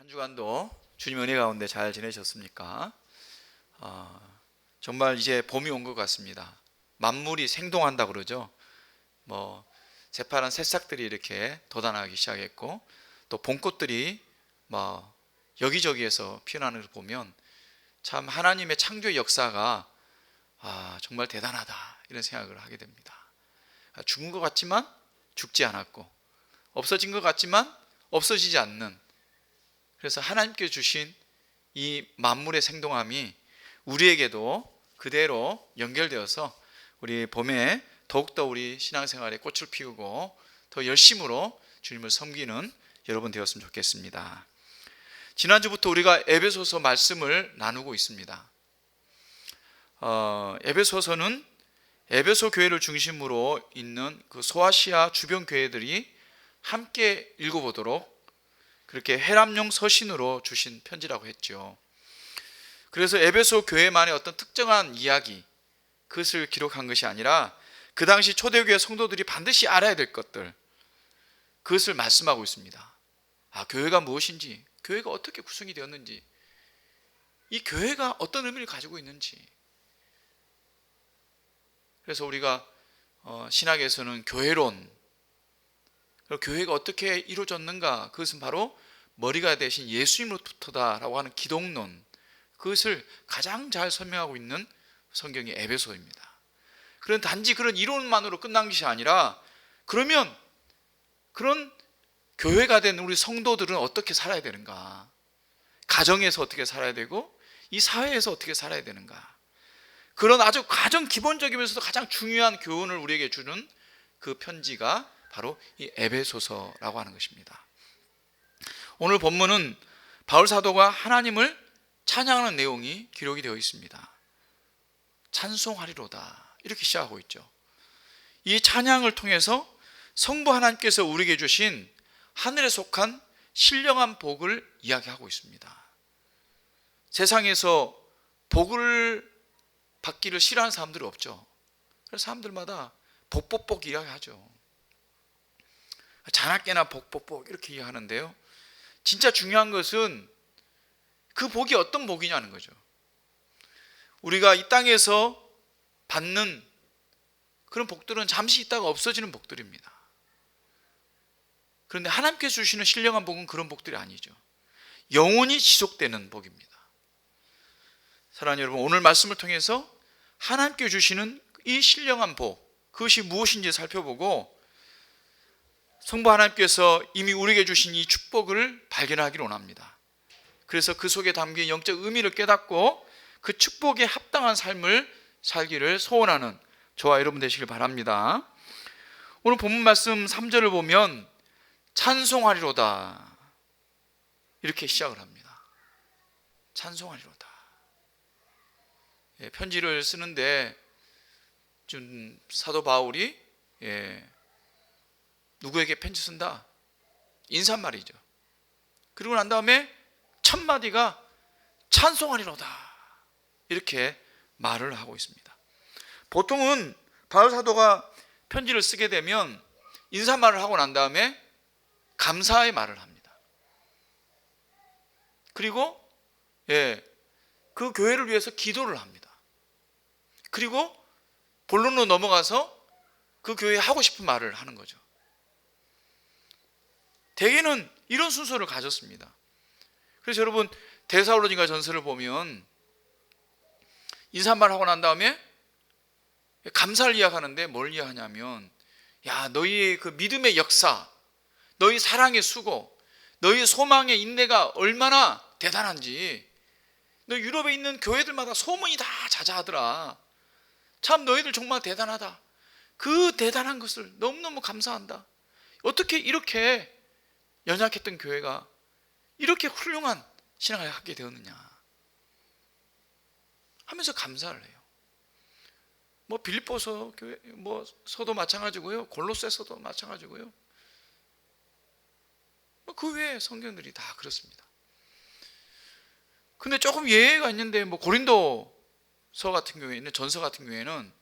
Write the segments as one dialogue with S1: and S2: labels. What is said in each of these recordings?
S1: 한 주간도 주님 은혜 가운데 잘 지내셨습니까? 정말 이제 봄이 온 것 같습니다. 만물이 생동한다 그러죠. 새파란 새싹들이 이렇게 돋아나기 시작했고, 또 봄꽃들이 여기저기에서 피어나는 걸 보면 참 하나님의 창조의 역사가 정말 대단하다, 이런 생각을 하게 됩니다. 죽은 것 같지만 죽지 않았고, 없어진 것 같지만 없어지지 않는, 그래서 하나님께 주신 이 만물의 생동함이 우리에게도 그대로 연결되어서 우리 봄에 더욱더 우리 신앙생활에 꽃을 피우고 더 열심으로 주님을 섬기는 여러분 되었으면 좋겠습니다. 지난주부터 우리가 에베소서 말씀을 나누고 있습니다. 에베소서는 에베소 교회를 중심으로 있는 그 소아시아 주변 교회들이 함께 읽어보도록 그렇게 해람용 서신으로 주신 편지라고 했죠. 그래서 에베소 교회만의 어떤 특정한 이야기, 그것을 기록한 것이 아니라 그 당시 초대교회 성도들이 반드시 알아야 될 것들, 그것을 말씀하고 있습니다. 교회가 무엇인지, 교회가 어떻게 구성이 되었는지, 이 교회가 어떤 의미를 가지고 있는지. 그래서 우리가 신학에서는 교회론, 교회가 어떻게 이루어졌는가, 그것은 바로 머리가 되신 예수님으로부터다라고 하는 기독론, 그것을 가장 잘 설명하고 있는 성경이 에베소입니다. 그런 단지 그런 이론만으로 끝난 것이 아니라, 그러면 그런 교회가 된 우리 성도들은 어떻게 살아야 되는가, 가정에서 어떻게 살아야 되고 이 사회에서 어떻게 살아야 되는가, 그런 아주 가장 기본적이면서도 가장 중요한 교훈을 우리에게 주는 그 편지가 바로 이 에베소서라고 하는 것입니다. 오늘 본문은 바울 사도가 하나님을 찬양하는 내용이 기록이 되어 있습니다. 찬송하리로다, 이렇게 시작하고 있죠. 이 찬양을 통해서 성부 하나님께서 우리에게 주신 하늘에 속한 신령한 복을 이야기하고 있습니다. 세상에서 복을 받기를 싫어하는 사람들이 없죠. 그래서 사람들마다 복복복 이야기하죠. 자나깨나 복복복 이렇게 이야기하는데요, 진짜 중요한 것은 그 복이 어떤 복이냐는 거죠. 우리가 이 땅에서 받는 그런 복들은 잠시 있다가 없어지는 복들입니다. 그런데 하나님께서 주시는 신령한 복은 그런 복들이 아니죠. 영원히 지속되는 복입니다. 사랑하는 여러분, 오늘 말씀을 통해서 하나님께 주시는 이 신령한 복, 그것이 무엇인지 살펴보고 성부 하나님께서 이미 우리에게 주신 이 축복을 발견하기를 원합니다. 그래서 그 속에 담긴 영적 의미를 깨닫고 그 축복에 합당한 삶을 살기를 소원하는 저와 여러분 되시길 바랍니다. 오늘 본문 말씀 3절을 보면 찬송하리로다, 이렇게 시작을 합니다. 찬송하리로다. 편지를 쓰는데 좀 사도 바울이 누구에게 편지 쓴다? 인사말이죠. 그리고 난 다음에 첫 마디가 찬송하리로다, 이렇게 말을 하고 있습니다. 보통은 바울 사도가 편지를 쓰게 되면 인사말을 하고 난 다음에 감사의 말을 합니다. 그리고 그 교회를 위해서 기도를 합니다. 그리고 본론으로 넘어가서 그 교회에 하고 싶은 말을 하는 거죠. 대개는 이런 순서를 가졌습니다. 그래서 여러분, 데살로니가 전서를 보면 인사말 하고 난 다음에 감사를 이야기하는데 뭘 이야기하냐면, 너희의 그 믿음의 역사, 너희 사랑의 수고, 너희 소망의 인내가 얼마나 대단한지 너 유럽에 있는 교회들마다 소문이 다 자자하더라. 참 너희들 정말 대단하다. 그 대단한 것을 너무너무 감사한다. 어떻게 이렇게 연약했던 교회가 이렇게 훌륭한 신앙을 갖게 되었느냐 하면서 감사를 해요. 빌립보서 교회 서도 마찬가지고요, 골로새서도 마찬가지고요, 그 외에 성경들이 다 그렇습니다. 근데 조금 예외가 있는데 고린도서 같은 경우에는, 전서 같은 경우에는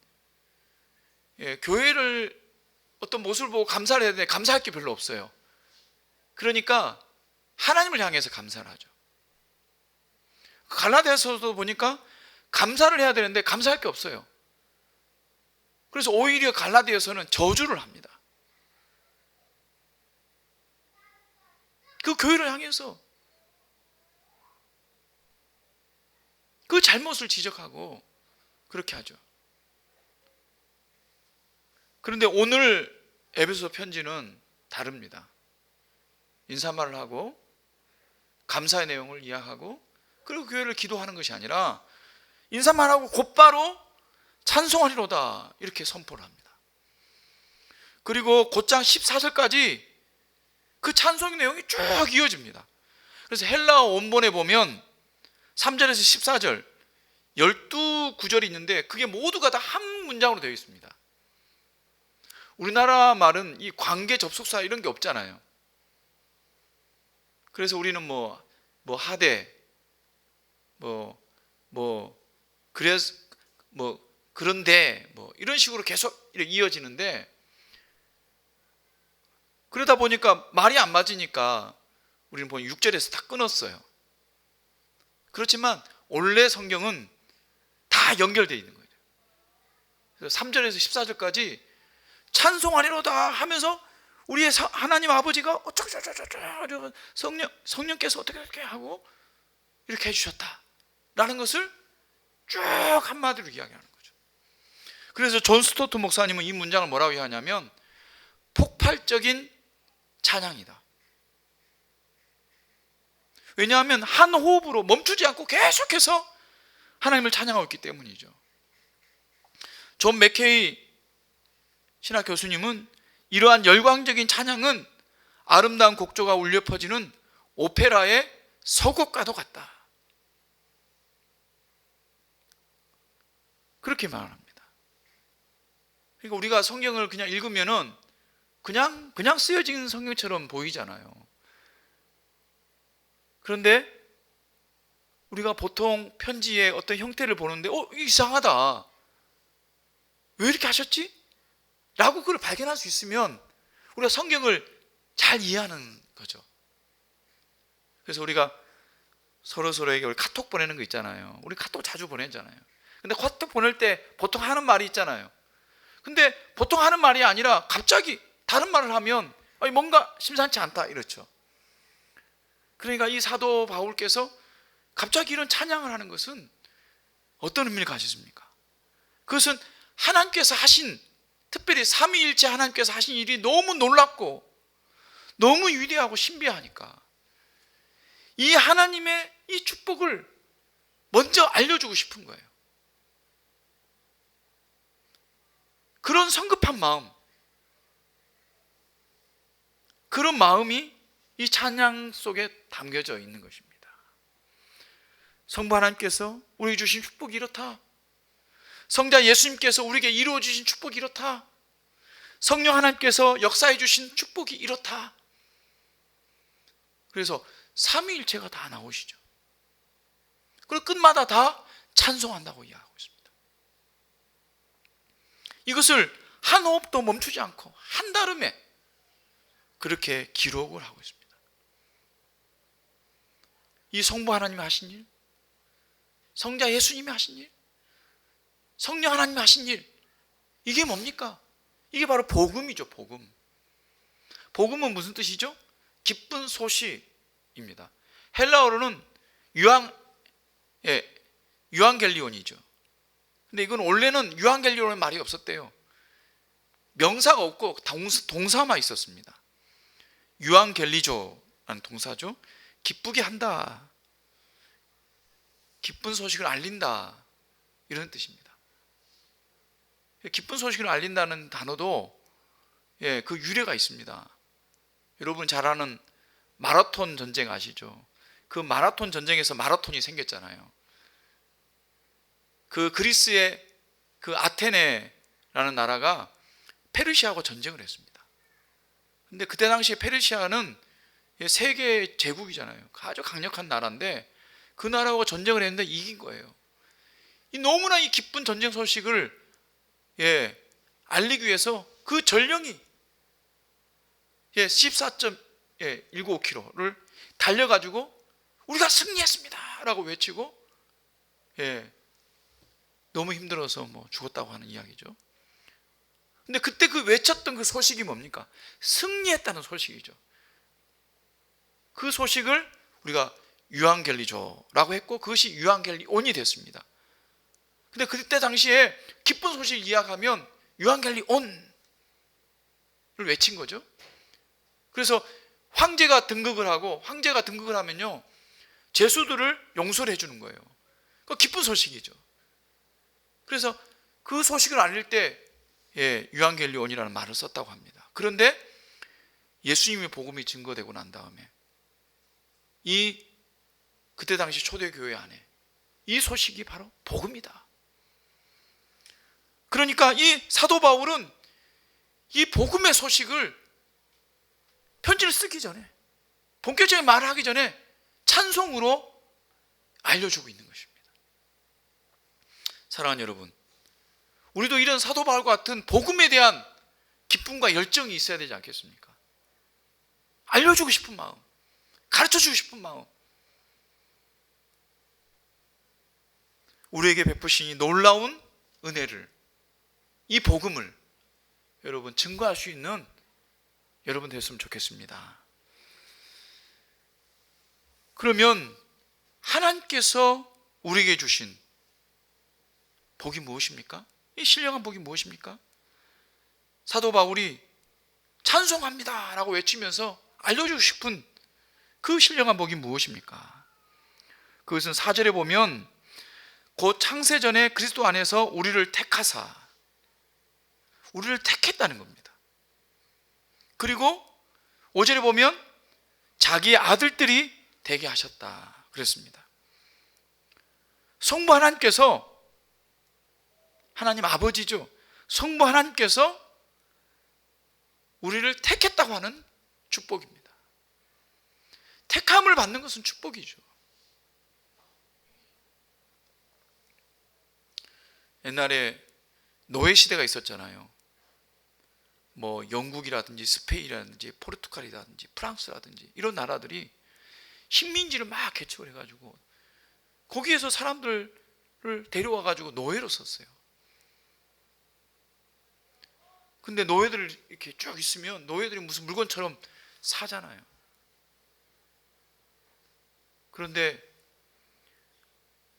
S1: 교회를 어떤 모습을 보고 감사를 해야 되는데 감사할 게 별로 없어요. 그러니까 하나님을 향해서 감사를 하죠. 갈라디아서도 보니까 감사를 해야 되는데 감사할 게 없어요. 그래서 오히려 갈라디아서는 저주를 합니다. 그 교회를 향해서 그 잘못을 지적하고 그렇게 하죠. 그런데 오늘 에베소 편지는 다릅니다. 인사말을 하고 감사의 내용을 이야기하고 그리고 교회를 기도하는 것이 아니라 인사만 하고 곧바로 찬송하리로다 이렇게 선포를 합니다. 그리고 곧장 14절까지 그 찬송의 내용이 쭉 이어집니다. 그래서 헬라어 원본에 보면 3절에서 14절 12구절이 있는데 그게 모두가 다 한 문장으로 되어 있습니다. 우리나라 말은 이 관계 접속사 이런 게 없잖아요. 그래서 우리는 하되 그래서 그런데 이런 식으로 계속 이어지는데 그러다 보니까 말이 안 맞으니까 우리는 6절에서 다 끊었어요. 그렇지만 원래 성경은 다 연결되어 있는 거예요. 그래서 3절에서 14절까지 찬송하리로다 하면서 우리의 하나님 아버지가 어쩌고저쩌고 성령께서 어떻게 하고 이렇게 해주셨다라는 것을 쭉 한마디로 이야기하는 거죠. 그래서 존 스토트 목사님은 이 문장을 뭐라고 이야기하냐면 폭발적인 찬양이다. 왜냐하면 한 호흡으로 멈추지 않고 계속해서 하나님을 찬양하고 있기 때문이죠. 존 맥케이 신학 교수님은 이러한 열광적인 찬양은 아름다운 곡조가 울려 퍼지는 오페라의 서곡과도 같다. 그렇게 말합니다. 그러니까 우리가 성경을 그냥 읽으면은 그냥 쓰여진 성경처럼 보이잖아요. 그런데 우리가 보통 편지의 어떤 형태를 보는데 이상하다. 왜 이렇게 하셨지? 라고 그걸 발견할 수 있으면 우리가 성경을 잘 이해하는 거죠. 그래서 우리가 서로에게 우리 카톡 보내는 거 있잖아요. 우리 카톡 자주 보내잖아요. 근데 카톡 보낼 때 보통 하는 말이 있잖아요. 근데 보통 하는 말이 아니라 갑자기 다른 말을 하면 뭔가 심상치 않다 이렇죠. 그러니까 이 사도 바울께서 갑자기 이런 찬양을 하는 것은 어떤 의미를 가졌습니까? 그것은 하나님께서 하신, 특별히 삼위일체 하나님께서 하신 일이 너무 놀랍고 너무 위대하고 신비하니까 이 하나님의 이 축복을 먼저 알려주고 싶은 거예요. 그런 성급한 마음, 그런 마음이 이 찬양 속에 담겨져 있는 것입니다. 성부 하나님께서 우리에게 주신 축복이 이렇다. 성자 예수님께서 우리에게 이루어 주신 축복이 이렇다. 성령 하나님께서 역사해 주신 축복이 이렇다. 그래서 삼위일체가 다 나오시죠. 그리고 끝마다 다 찬송한다고 이야기하고 있습니다. 이것을 한 호흡도 멈추지 않고 한달음에 그렇게 기록을 하고 있습니다. 이 성부 하나님이 하신 일, 성자 예수님이 하신 일, 성령 하나님이 하신 일, 이게 뭡니까? 이게 바로 복음이죠. 복음. 복음은 무슨 뜻이죠? 기쁜 소식입니다. 헬라어로는 유앙겔리온이죠. 근데 이건 원래는 유앙겔리온의 말이 없었대요. 명사가 없고 동사만 있었습니다. 유앙겔리조라는 동사죠. 기쁘게 한다, 기쁜 소식을 알린다, 이런 뜻입니다. 기쁜 소식을 알린다는 단어도 그 유래가 있습니다. 여러분 잘 아는 마라톤 전쟁 아시죠? 그 마라톤 전쟁에서 마라톤이 생겼잖아요. 그 그리스의 그 아테네라는 나라가 페르시아하고 전쟁을 했습니다. 근데 그때 당시에 페르시아는 세계 제국이잖아요. 아주 강력한 나라인데 그 나라하고 전쟁을 했는데 이긴 거예요. 너무나 이 기쁜 전쟁 소식을 알리기 위해서 그 전령이 14.195km를 달려가지고 우리가 승리했습니다 라고 외치고, 너무 힘들어서 뭐 죽었다고 하는 이야기죠. 근데 그때 그 외쳤던 그 소식이 뭡니까? 승리했다는 소식이죠. 그 소식을 우리가 유앙겔리조라고 했고, 그것이 유앙겔리온이 됐습니다. 근데 그때 당시에 기쁜 소식을 이야기하면 유앙겔리온을 외친 거죠. 그래서 황제가 등극을 하고, 황제가 등극을 하면요, 죄수들을 용서를 해주는 거예요. 그 기쁜 소식이죠. 그래서 그 소식을 알릴 때 유앙겔리온이라는 말을 썼다고 합니다. 그런데 예수님의 복음이 증거되고 난 다음에 그때 당시 초대교회 안에 이 소식이 바로 복음이다. 그러니까 이 사도 바울은 이 복음의 소식을 편지를 쓰기 전에, 본격적인 말을 하기 전에 찬송으로 알려주고 있는 것입니다. 사랑하는 여러분, 우리도 이런 사도 바울과 같은 복음에 대한 기쁨과 열정이 있어야 되지 않겠습니까? 알려주고 싶은 마음, 가르쳐주고 싶은 마음, 우리에게 베푸신 이 놀라운 은혜를, 이 복음을 여러분 증거할 수 있는 여러분 됐으면 좋겠습니다. 그러면 하나님께서 우리에게 주신 복이 무엇입니까? 이 신령한 복이 무엇입니까? 사도 바울이 찬송합니다 라고 외치면서 알려주고 싶은 그 신령한 복이 무엇입니까? 그것은 4절에 보면 곧 창세전에 그리스도 안에서 우리를 택하사, 우리를 택했다는 겁니다. 그리고 5절에 보면 자기의 아들들이 되게 하셨다 그랬습니다. 성부 하나님께서, 하나님 아버지죠, 성부 하나님께서 우리를 택했다고 하는 축복입니다. 택함을 받는 것은 축복이죠. 옛날에 노예 시대가 있었잖아요. 뭐 영국이라든지 스페인이라든지 포르투갈이라든지 프랑스라든지 이런 나라들이 식민지를 막 개척을 해가지고 거기에서 사람들을 데려와 가지고 노예로 썼어요. 근데 노예들 이렇게 쭉 있으면 노예들이 무슨 물건처럼 사잖아요. 그런데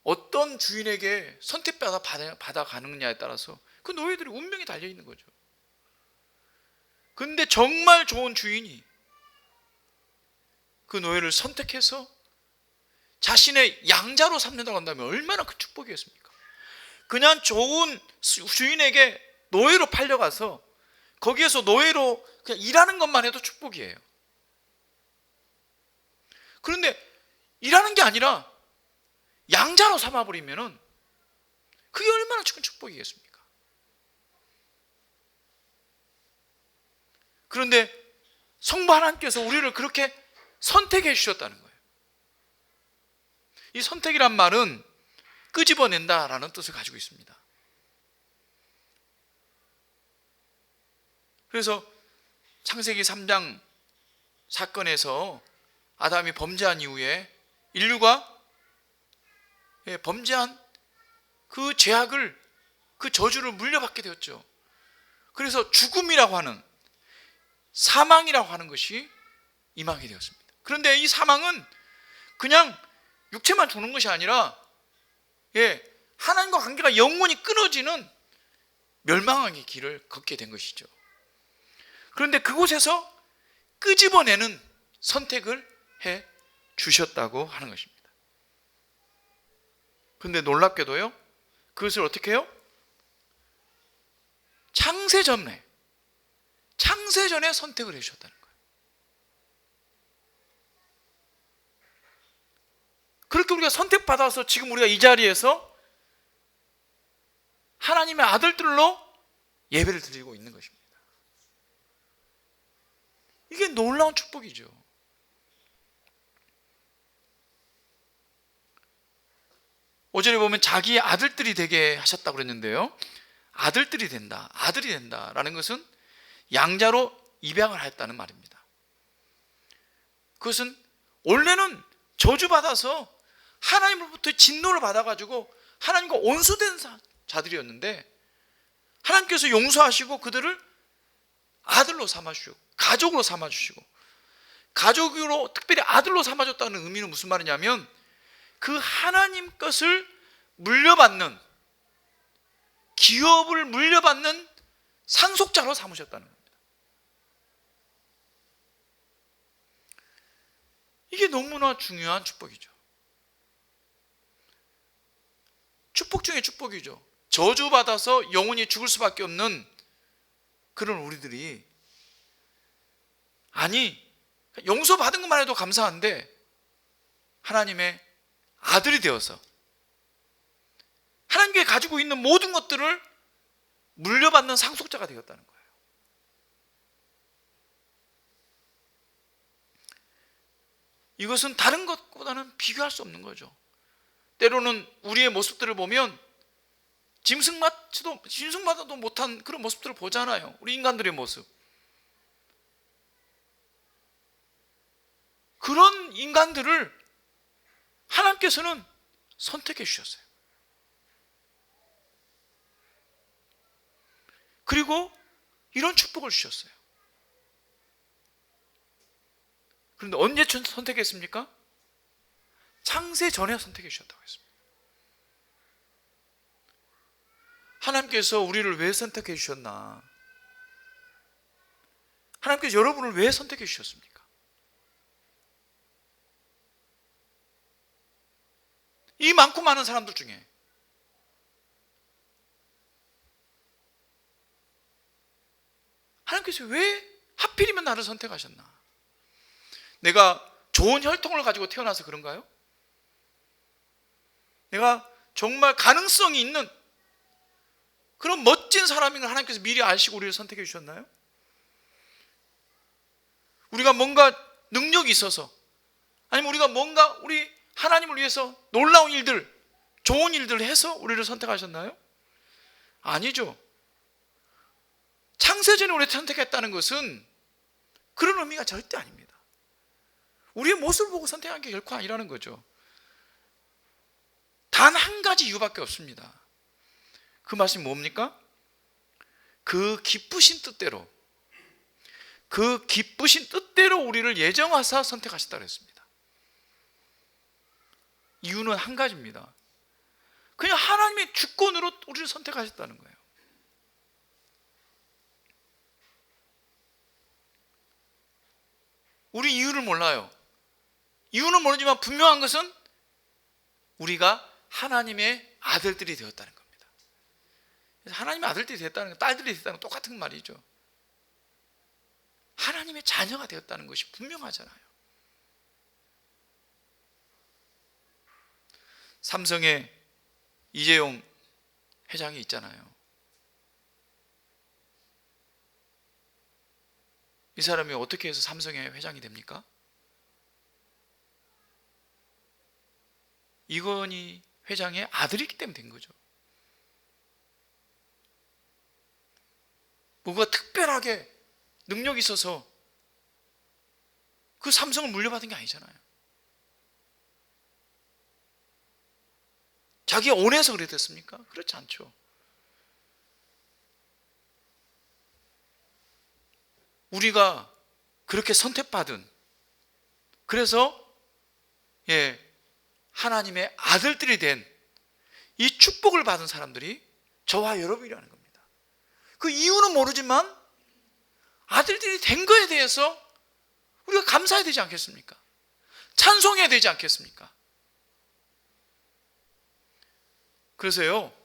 S1: 어떤 주인에게 받아가느냐에 따라서 그 노예들의 운명이 달려있는 거죠. 근데 정말 좋은 주인이 그 노예를 선택해서 자신의 양자로 삼는다고 한다면 얼마나 큰 축복이었습니까? 그냥 좋은 주인에게 노예로 팔려가서 거기에서 노예로 그냥 일하는 것만 해도 축복이에요. 그런데 일하는 게 아니라 양자로 삼아버리면은 그게 얼마나 큰 축복이겠습니까? 그런데 성부 하나님께서 우리를 그렇게 선택해 주셨다는 거예요. 이 선택이란 말은 끄집어낸다라는 뜻을 가지고 있습니다. 그래서 창세기 3장 사건에서 아담이 범죄한 이후에 인류가 범죄한 그 죄악을, 그 저주를 물려받게 되었죠. 그래서 죽음이라고 하는, 사망이라고 하는 것이 임하게 되었습니다. 그런데 이 사망은 그냥 육체만 죽는 것이 아니라 하나님과 관계가 영원히 끊어지는 멸망의 길을 걷게 된 것이죠. 그런데 그곳에서 끄집어내는 선택을 해 주셨다고 하는 것입니다. 그런데 놀랍게도요, 그것을 어떻게 해요? 창세전에 선택을 해 주셨다는 거예요. 그렇게 우리가 선택받아서 지금 우리가 이 자리에서 하나님의 아들들로 예배를 드리고 있는 것입니다. 이게 놀라운 축복이죠. 오절에 보면 자기의 아들들이 되게 하셨다고 그랬는데요, 아들들이 된다, 아들이 된다라는 것은 양자로 입양을 하였다는 말입니다. 그것은 원래는 저주받아서 하나님으로부터 진노를 받아가지고 하나님과 원수된 자들이었는데 하나님께서 용서하시고 그들을 아들로 삼아주시고 가족으로 삼아주시고, 가족으로 특별히 아들로 삼아줬다는 의미는 무슨 말이냐면 그 하나님 것을 물려받는, 기업을 물려받는 상속자로 삼으셨다는 겁니다. 이게 너무나 중요한 축복이죠. 축복 중에 축복이죠. 저주받아서 영원히 죽을 수밖에 없는 그런 우리들이, 아니 용서받은 것만 해도 감사한데 하나님의 아들이 되어서 하나님께 가지고 있는 모든 것들을 물려받는 상속자가 되었다는 거예요. 이것은 다른 것보다는 비교할 수 없는 거죠. 때로는 우리의 모습들을 보면 짐승마다도 못한 그런 모습들을 보잖아요. 우리 인간들의 모습. 그런 인간들을 하나님께서는 선택해 주셨어요. 그리고 이런 축복을 주셨어요. 그런데 언제 선택했습니까? 창세 전에 선택해 주셨다고 했습니다. 하나님께서 우리를 왜 선택해 주셨나? 하나님께서 여러분을 왜 선택해 주셨습니까? 이 많고 많은 사람들 중에 하나님께서 왜 하필이면 나를 선택하셨나? 내가 좋은 혈통을 가지고 태어나서 그런가요? 내가 정말 가능성이 있는 그런 멋진 사람인 걸 하나님께서 미리 아시고 우리를 선택해 주셨나요? 우리가 뭔가 능력이 있어서, 아니면 우리가 뭔가 우리 하나님을 위해서 놀라운 일들, 좋은 일들을 해서 우리를 선택하셨나요? 아니죠. 창세전에 우리를 선택했다는 것은 그런 의미가 절대 아닙니다. 우리의 모습을 보고 선택한 게 결코 아니라는 거죠. 단 한 가지 이유밖에 없습니다. 그 말씀이 뭡니까? 그 기쁘신 뜻대로 우리를 예정하사 선택하셨다 그랬습니다. 이유는 한 가지입니다. 그냥 하나님의 주권으로 우리를 선택하셨다는 거예요. 우리 이유를 몰라요. 이유는 모르지만 분명한 것은 우리가 하나님의 아들들이 되었다는 겁니다. 그래서 하나님의 아들들이 되었다는 건, 딸들이 되었다는 건 똑같은 말이죠. 하나님의 자녀가 되었다는 것이 분명하잖아요. 삼성의 이재용 회장이 있잖아요. 이 사람이 어떻게 해서 삼성의 회장이 됩니까? 이건희 회장의 아들이기 때문에 된 거죠. 뭐가 특별하게 능력이 있어서 그 삼성을 물려받은 게 아니잖아요. 자기가 원해서 그래 됐습니까? 그렇지 않죠. 우리가 그렇게 선택받은, 그래서 하나님의 아들들이 된 이 축복을 받은 사람들이 저와 여러분이라는 겁니다. 그 이유는 모르지만 아들들이 된 거에 대해서 우리가 감사해야 되지 않겠습니까? 찬송해야 되지 않겠습니까? 그래서요,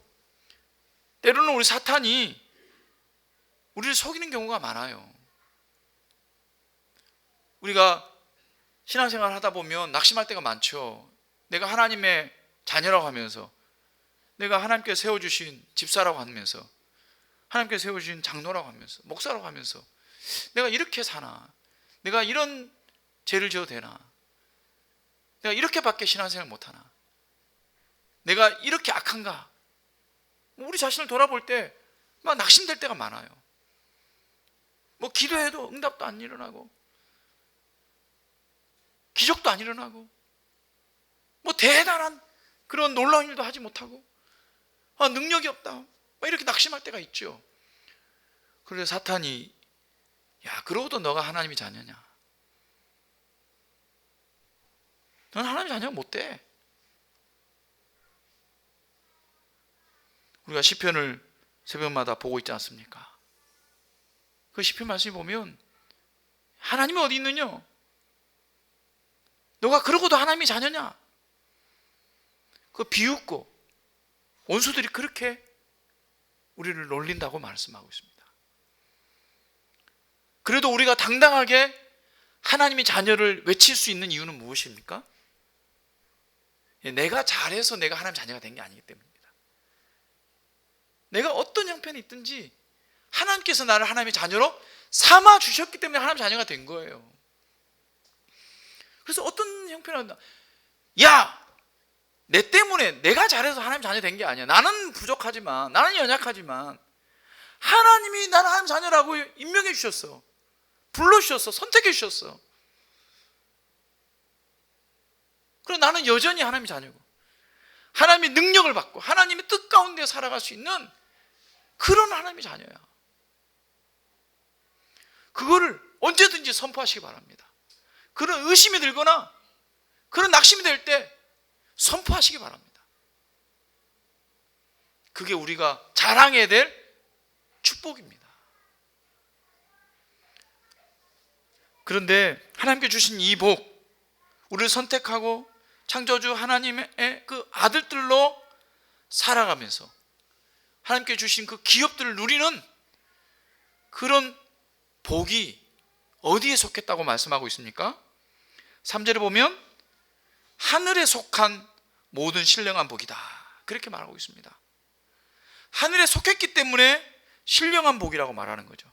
S1: 때로는 우리 사탄이 우리를 속이는 경우가 많아요. 우리가 신앙생활을 하다 보면 낙심할 때가 많죠. 내가 하나님의 자녀라고 하면서, 내가 하나님께서 세워주신 집사라고 하면서, 하나님께서 세워주신 장로라고 하면서, 목사라고 하면서 내가 이렇게 사나? 내가 이런 죄를 지어도 되나? 내가 이렇게밖에 신앙생활 못하나? 내가 이렇게 악한가? 우리 자신을 돌아볼 때 막 낙심될 때가 많아요. 뭐 기도해도 응답도 안 일어나고, 기적도 안 일어나고 뭐 대단한 그런 놀라운 일도 하지 못하고 능력이 없다 이렇게 낙심할 때가 있죠. 그래서 사탄이 야, 그러고도 너가 하나님의 자녀냐? 넌 하나님의 자녀가 못 돼. 우리가 시편을 새벽마다 보고 있지 않습니까? 그 시편 말씀을 보면 하나님이 어디 있느냐? 너가 그러고도 하나님의 자녀냐? 그 비웃고 원수들이 그렇게 우리를 놀린다고 말씀하고 있습니다. 그래도 우리가 당당하게 하나님의 자녀를 외칠 수 있는 이유는 무엇입니까? 내가 잘해서 내가 하나님 자녀가 된 게 아니기 때문입니다. 내가 어떤 형편이 있든지 하나님께서 나를 하나님의 자녀로 삼아 주셨기 때문에 하나님 자녀가 된 거예요. 그래서 어떤 형편이 야, 내 때문에 내가 잘해서 하나님 자녀 된 게 아니야. 나는 부족하지만, 나는 연약하지만 하나님이 나를 하나님 자녀라고 임명해 주셨어. 불러주셨어. 선택해 주셨어. 그래서 나는 여전히 하나님의 자녀고 하나님의 능력을 받고 하나님의 뜻 가운데 살아갈 수 있는 그런 하나님의 자녀야. 그거를 언제든지 선포하시기 바랍니다. 그런 의심이 들거나 그런 낙심이 될 때 선포하시기 바랍니다. 그게 우리가 자랑해야 될 축복입니다. 그런데 하나님께 주신 이 복, 우리를 선택하고 창조주 하나님의 그 아들들로 살아가면서 하나님께 주신 그 기업들을 누리는 그런 복이 어디에 속했다고 말씀하고 있습니까? 3절에 보면 하늘에 속한 모든 신령한 복이다, 그렇게 말하고 있습니다. 하늘에 속했기 때문에 신령한 복이라고 말하는 거죠.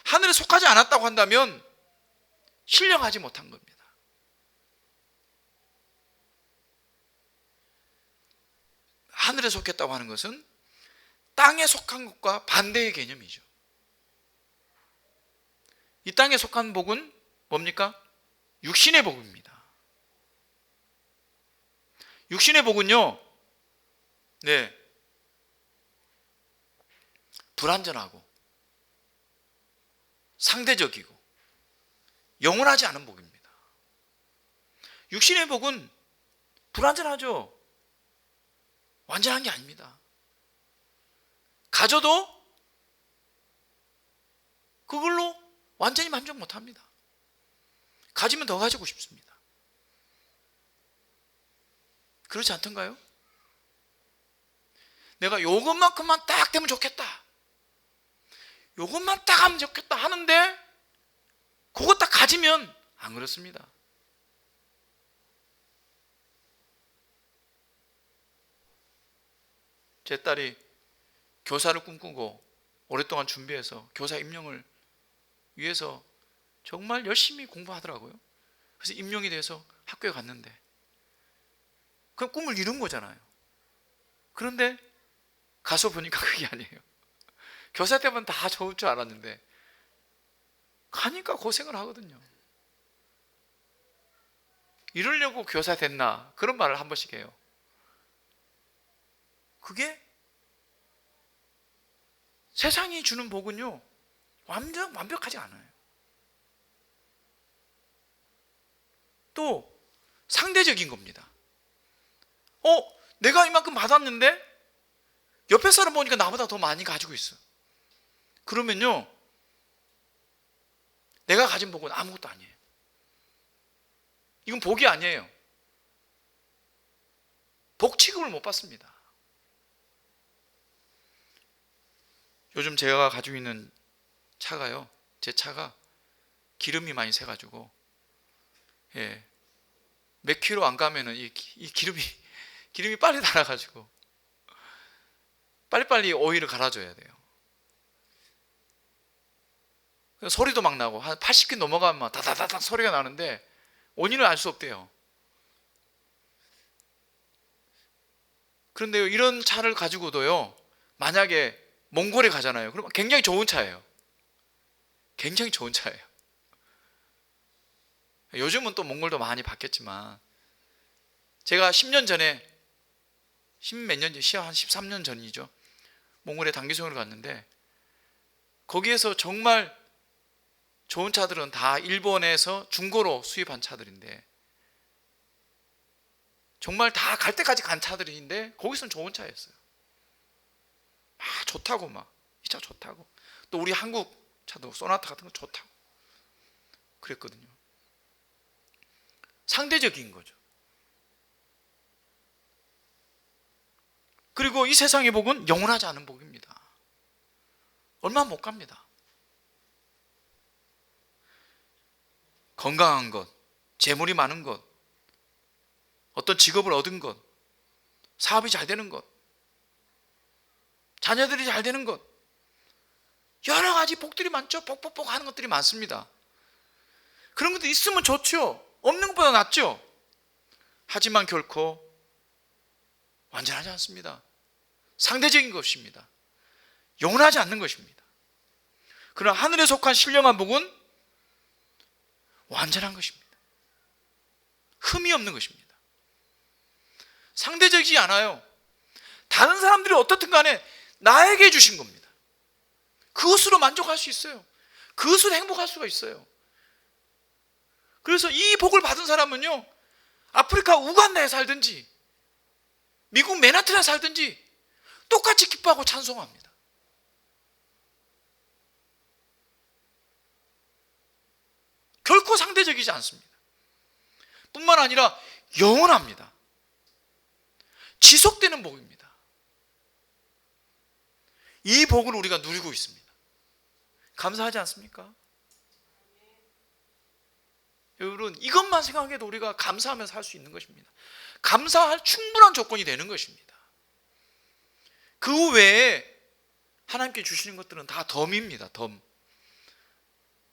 S1: 하늘에 속하지 않았다고 한다면 신령하지 못한 겁니다. 하늘에 속했다고 하는 것은 땅에 속한 것과 반대의 개념이죠. 이 땅에 속한 복은 뭡니까? 육신의 복입니다. 육신의 복은요, 불완전하고 상대적이고 영원하지 않은 복입니다. 육신의 복은 불완전하죠. 완전한 게 아닙니다. 가져도 그걸로 완전히 만족 못합니다. 가지면 더 가지고 싶습니다. 그렇지 않던가요? 내가 요것만큼만 딱 되면 좋겠다, 요것만 딱 하면 좋겠다 하는데 그거 딱 가지면 안 그렇습니다. 제 딸이 교사를 꿈꾸고 오랫동안 준비해서 교사 임용을 위해서 정말 열심히 공부하더라고요. 그래서 임용이 돼서 학교에 갔는데 그 꿈을 이룬 거잖아요. 그런데 가서 보니까 그게 아니에요. 교사 때문에 다 좋을 줄 알았는데 가니까 고생을 하거든요. 이러려고 교사 됐나, 그런 말을 한 번씩 해요. 그게 세상이 주는 복은요, 완벽하지 않아요. 또 상대적인 겁니다. 내가 이만큼 받았는데 옆에 사람 보니까 나보다 더 많이 가지고 있어. 그러면요, 내가 가진 복은 아무것도 아니에요. 이건 복이 아니에요. 복 취급을 못 받습니다. 요즘 제가 가지고 있는 차가요, 제 차가 기름이 많이 새가지고 몇 킬로 안 가면은 이 기름이 빨리 달아가지고 빨리빨리 오일을 갈아줘야 돼요. 소리도 막 나고 한 80km 넘어가면 막 다다다닥 소리가 나는데 원인을 알 수 없대요. 그런데요, 이런 차를 가지고도요, 만약에 몽골에 가잖아요. 그러면 굉장히 좋은 차예요. 굉장히 좋은 차예요. 요즘은 또 몽골도 많이 바뀌었지만 제가 10년 전에, 10몇 년 전, 한 13년 전이죠, 몽골에 단기송을 갔는데 거기에서 정말 좋은 차들은 다 일본에서 중고로 수입한 차들인데 정말 다 갈 때까지 간 차들인데 거기서는 좋은 차였어요. 좋다고 막, 이 차 좋다고, 또 우리 한국 차도 소나타 같은 거 좋다고 그랬거든요. 상대적인 거죠. 그리고 이 세상의 복은 영원하지 않은 복입니다. 얼마 못 갑니다. 건강한 것, 재물이 많은 것, 어떤 직업을 얻은 것, 사업이 잘 되는 것, 자녀들이 잘 되는 것, 여러 가지 복들이 많죠. 복복복 하는 것들이 많습니다. 그런 것도 있으면 좋죠. 없는 것보다 낫죠. 하지만 결코 완전하지 않습니다. 상대적인 것입니다. 영원하지 않는 것입니다. 그러나 하늘에 속한 신령한 복은 완전한 것입니다. 흠이 없는 것입니다. 상대적이지 않아요. 다른 사람들이 어떻든 간에 나에게 주신 겁니다. 그것으로 만족할 수 있어요. 그것으로 행복할 수가 있어요. 그래서 이 복을 받은 사람은요, 아프리카 우간다에 살든지 미국 맨하튼에 살든지 똑같이 기뻐하고 찬송합니다. 결코 상대적이지 않습니다. 뿐만 아니라 영원합니다. 지속되는 복입니다. 이 복을 우리가 누리고 있습니다. 감사하지 않습니까? 여러분, 이것만 생각해도 우리가 감사하면서 살 수 있는 것입니다. 감사할 충분한 조건이 되는 것입니다. 그 외에 하나님께 주시는 것들은 다 덤입니다. 덤.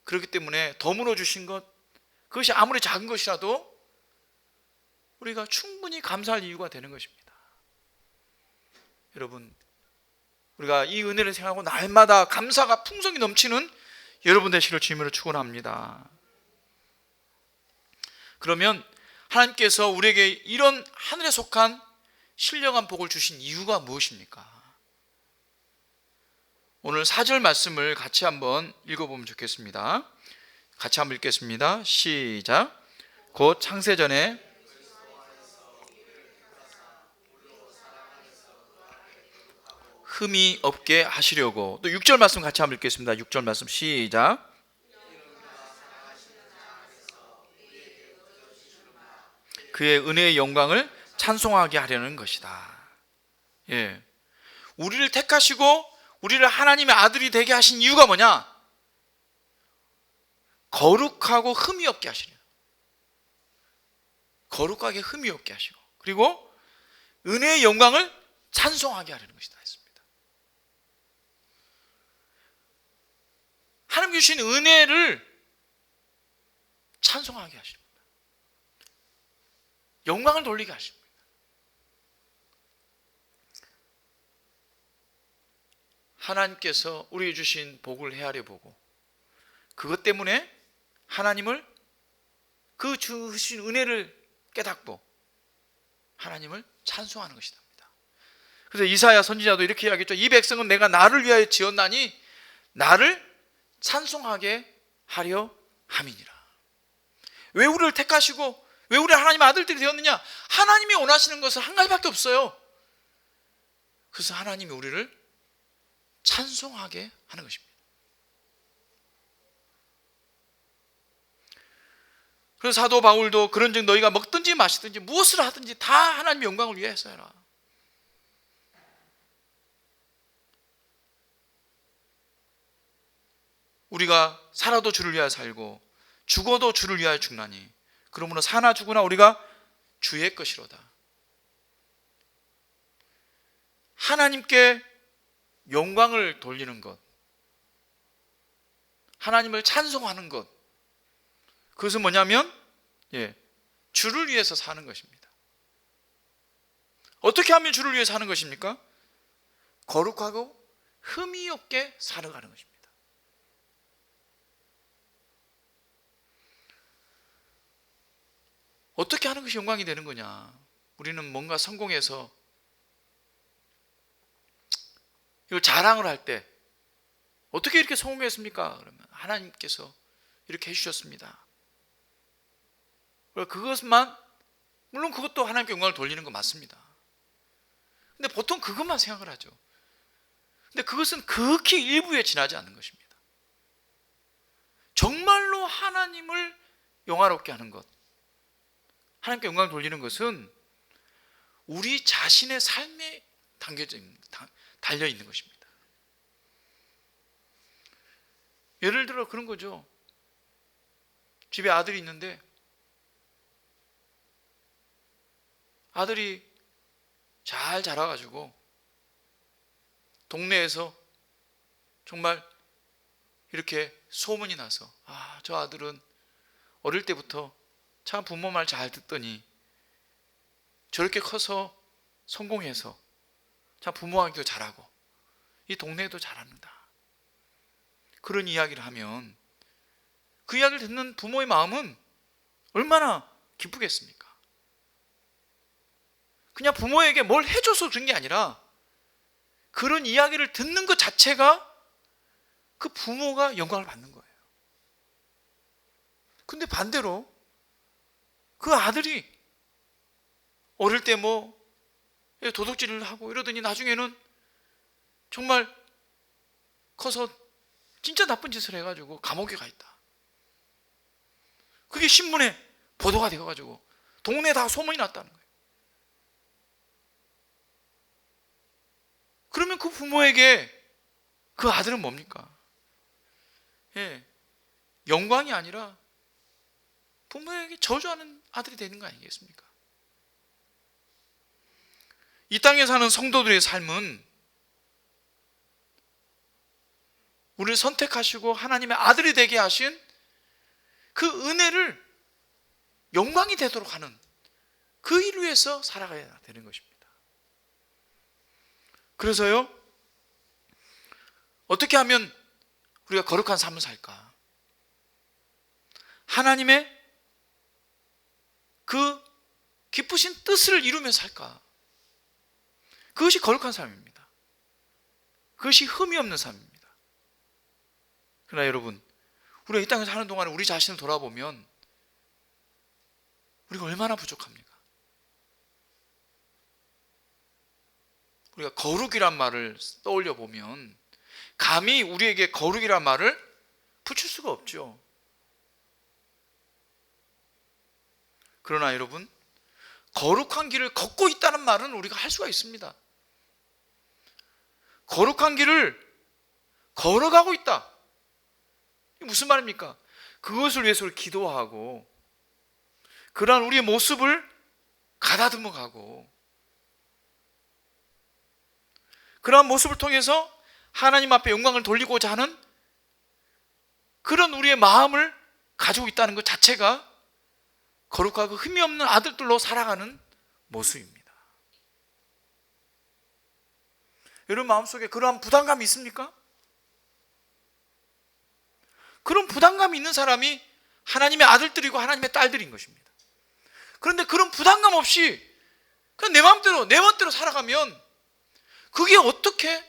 S1: 그렇기 때문에 덤으로 주신 것, 그것이 아무리 작은 것이라도 우리가 충분히 감사할 이유가 되는 것입니다. 여러분, 우리가 이 은혜를 생각하고 날마다 감사가 풍성히 넘치는 여러분 되시기를 주님으로 축원합니다. 그러면 하나님께서 우리에게 이런 하늘에 속한 신령한 복을 주신 이유가 무엇입니까? 오늘 4절 말씀을 같이 한번 읽어보면 좋겠습니다. 같이 한번 읽겠습니다. 시작. 곧 창세전에 흠이 없게 하시려고. 또 6절 말씀 같이 한번 읽겠습니다. 6절 말씀 시작. 그의 은혜의 영광을 찬송하게 하려는 것이다. 예, 우리를 택하시고 우리를 하나님의 아들이 되게 하신 이유가 뭐냐? 거룩하고 흠이 없게 하시려. 거룩하게 흠이 없게 하시고, 그리고 은혜의 영광을 찬송하게 하려는 것이다 했습니다. 하나님 주신 은혜를 찬송하게 하십니다. 영광을 돌리게 하십니다. 하나님께서 우리에게 주신 복을 헤아려 보고 그것 때문에 하나님을, 그 주신 은혜를 깨닫고 하나님을 찬송하는 것이다. 그래서 이사야 선지자도 이렇게 이야기했죠. 이 백성은 내가 나를 위하여 지었나니 나를 찬송하게 하려 함이니라. 왜 우리를 택하시고 왜 우리 하나님의 아들들이 되었느냐? 하나님이 원하시는 것은 한 가지밖에 없어요. 그래서 하나님이 우리를 찬송하게 하는 것입니다. 그래서 사도 바울도 그런즉 너희가 먹든지 마시든지 무엇을 하든지 다 하나님의 영광을 위해서 해라. 우리가 살아도 주를 위하여 살고 죽어도 주를 위하여 죽나니 그러므로 사나 죽으나 우리가 주의 것이로다. 하나님께 영광을 돌리는 것, 하나님을 찬송하는 것, 그것은 뭐냐면 주를 위해서 사는 것입니다. 어떻게 하면 주를 위해 사는 것입니까? 거룩하고 흠이 없게 살아가는 것입니다. 어떻게 하는 것이 영광이 되는 거냐? 우리는 뭔가 성공해서 이걸 자랑을 할 때 어떻게 이렇게 성공했습니까? 그러면 하나님께서 이렇게 해주셨습니다. 그것만, 물론 그것도 하나님께 영광을 돌리는 거 맞습니다. 근데 보통 그것만 생각을 하죠. 근데 그것은 극히 일부에 지나지 않는 것입니다. 정말로 하나님을 영화롭게 하는 것, 하나님께 영광을 돌리는 것은 우리 자신의 삶에 달려 있는 것입니다. 예를 들어 그런 거죠. 집에 아들이 있는데 아들이 잘 자라가지고 동네에서 정말 이렇게 소문이 나서, 저 아들은 어릴 때부터 참 부모 말 잘 듣더니 저렇게 커서 성공해서 참 부모하기도 잘하고 이 동네에도 잘합니다. 그런 이야기를 하면 그 이야기를 듣는 부모의 마음은 얼마나 기쁘겠습니까? 그냥 부모에게 뭘 해줘서 그런 게 아니라 그런 이야기를 듣는 것 자체가 그 부모가 영광을 받는 거예요. 근데 반대로 그 아들이 어릴 때 도둑질을 하고 이러더니 나중에는 정말 커서 진짜 나쁜 짓을 해가지고 감옥에 가 있다. 그게 신문에 보도가 되어가지고 동네에 다 소문이 났다는 거예요. 그러면 그 부모에게 그 아들은 뭡니까? 영광이 아니라 부모에게 저주하는 아들이 되는 거 아니겠습니까? 이 땅에 사는 성도들의 삶은 우리를 선택하시고 하나님의 아들이 되게 하신 그 은혜를 영광이 되도록 하는 그 일 위해서 살아가야 되는 것입니다. 그래서요, 어떻게 하면 우리가 거룩한 삶을 살까? 하나님의 그 기쁘신 뜻을 이루며 살까? 그것이 거룩한 삶입니다. 그것이 흠이 없는 삶입니다. 그러나 여러분, 우리가 이 땅에 사는 동안에 우리 자신을 돌아보면 우리가 얼마나 부족합니까? 우리가 거룩이란 말을 떠올려 보면 감히 우리에게 거룩이란 말을 붙일 수가 없죠. 그러나 여러분, 거룩한 길을 걷고 있다는 말은 우리가 할 수가 있습니다. 거룩한 길을 걸어가고 있다. 이게 무슨 말입니까? 그것을 위해서 기도하고 그러한 우리의 모습을 가다듬어 가고 그러한 모습을 통해서 하나님 앞에 영광을 돌리고자 하는 그런 우리의 마음을 가지고 있다는 것 자체가 거룩하고 흠이 없는 아들들로 살아가는 모습입니다. 여러분 마음속에 그러한 부담감이 있습니까? 그런 부담감이 있는 사람이 하나님의 아들들이고 하나님의 딸들인 것입니다. 그런데 그런 부담감 없이 그냥 내 마음대로 살아가면 그게 어떻게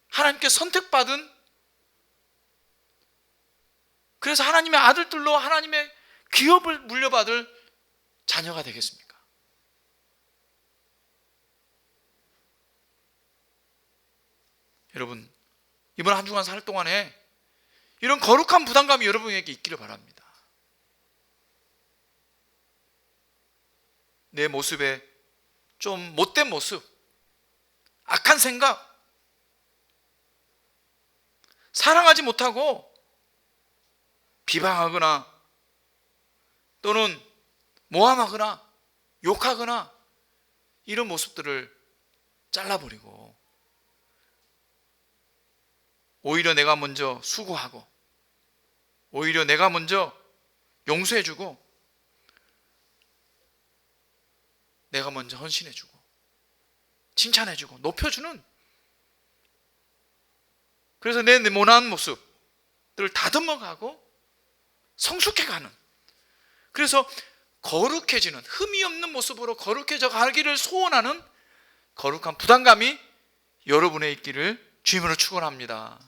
S1: 하나님께 선택받은, 그래서 하나님의 아들들로 하나님의 기업을 물려받을 자녀가 되겠습니까? 여러분, 이번 한 주간 살 동안에 이런 거룩한 부담감이 여러분에게 있기를 바랍니다. 내 모습에 좀 못된 모습, 악한 생각, 사랑하지 못하고 비방하거나 또는 모함하거나 욕하거나 이런 모습들을 잘라버리고 오히려 내가 먼저 수고하고 오히려 내가 먼저 용서해주고 내가 먼저 헌신해주고 칭찬해주고 높여주는, 그래서 내 모난 모습들을 다듬어가고 성숙해가는, 그래서 거룩해지는, 흠이 없는 모습으로 거룩해져 가기를 소원하는 거룩한 부담감이 여러분의 있기를 주님으로 축원합니다.